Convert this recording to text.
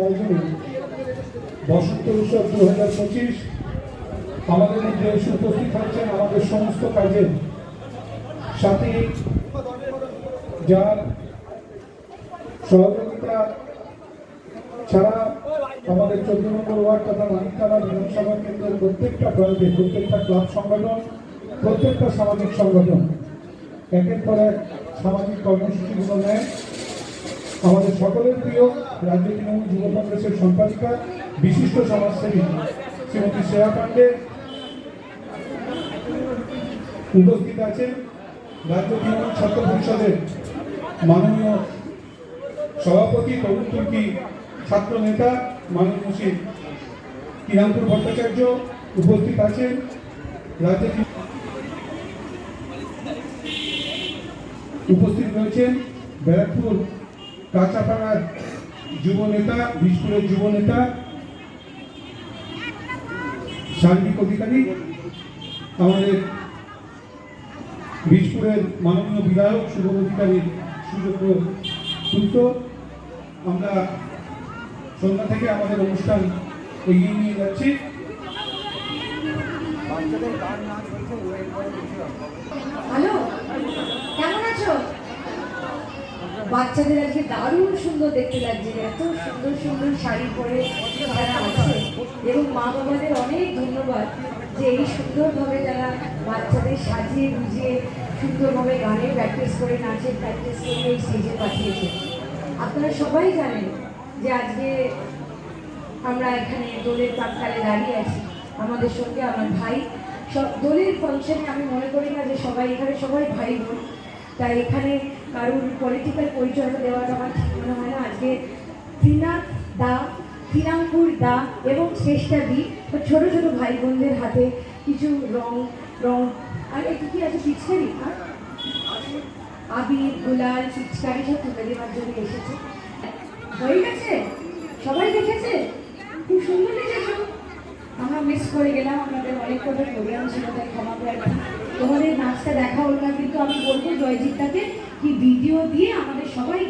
আয়োজনে বসন্ত উৎসব 2025 আমাদের মধ্যে এসে উপস্থিত থাকছেন আমাদের সমস্ত কাজের সাথে, যার সহযোগিতা ছাড়া আমাদের 14 নম্বর ওয়ার্ড তথা মানিকতলা বিধানসভা কেন্দ্রের প্রত্যেকটা প্রান্তে, প্রত্যেকটা ক্লাব সংগঠন, প্রত্যেকটা সামাজিক সংগঠন একের পর এক সামাজিক কর্মসূচিগুলো নেয়। আমাদের সকলের প্রিয় রাজ্য তৃণমূল যুব কংগ্রেসের সম্পাদিকা বিশিষ্ট সমাজসেবী শ্রীমতী শ্রেয়া পাণ্ডে উপস্থিত আছেন। রাজ্য তৃণমূল ছাত্র পরিষদের মাননীয় সভাপতি, তরুণ তুর্কি ছাত্র নেতা মাননীয় শ্রী কিরামপুর ভট্টাচার্য উপস্থিত আছেন। রাজ্য উপস্থিত রয়েছেন ব্যারাকপুর কাঁচাপাড়ার যুব নেতা, বিশপুরের যুব নেতা শারীরিক অধিকারী, আমাদের বিশপুরের মাননীয় বিধায়ক শুভম অধিকারীর সুযোগ্য পুত্র। আমরা সন্ধ্যা থেকে আমাদের অনুষ্ঠান এগিয়ে নিয়ে যাচ্ছি। হ্যালো, কেমন আছো? বাচ্চাদের আজকে দারুণ সুন্দর দেখতে লাগছে, এত সুন্দর সুন্দর শাড়ি পরে যারা আছে, এবং মা বাবাদের অনেক ধন্যবাদ যে এই সুন্দরভাবে যারা বাচ্চাদের সাজিয়ে গুজিয়ে সুন্দরভাবে গানের প্র্যাকটিস করে, নাচের প্র্যাকটিস করে এই স্টেজে পাঠিয়েছে। আপনারা সবাই জানেন যে আজকে আমরা এখানে দোলের প্রাক্কালে দাঁড়িয়ে আছি, আমাদের সঙ্গে আমার ভাই। সব দোলের ফাংশনে আমি মনে করি না যে সবাই এখানে সবাই ভাই বোন, তাই এখানে কারোর পলিটিক্যাল পরিচয়টা দেওয়াটা আমার ঠিক মনে হয় না। আজকে ত্রিনাথ দা, কিরামপুর দা এবং শ্রেষ্ঠা দি ছোটো ছোটো ভাই বোনদের হাতে কিছু রং আর একটু কি আছে, পিচকারি আর আবির, গুলাল, পিচকারি সব তুলে দেওয়ার জন্য এসেছে। হয়ে গেছে, সবাই দেখেছে, খুব সুন্দর দেখেছো। আমরা মিস করে গেলাম, আমাদের অনেক কটা প্রোগ্রাম ছিল, তাই ক্ষমা করে। তোমাদের নাচটা দেখা হলো না, কিন্তু আমি বলবো জয়জিৎটাকে কি ভিডিও দিয়ে আমাদের সবাই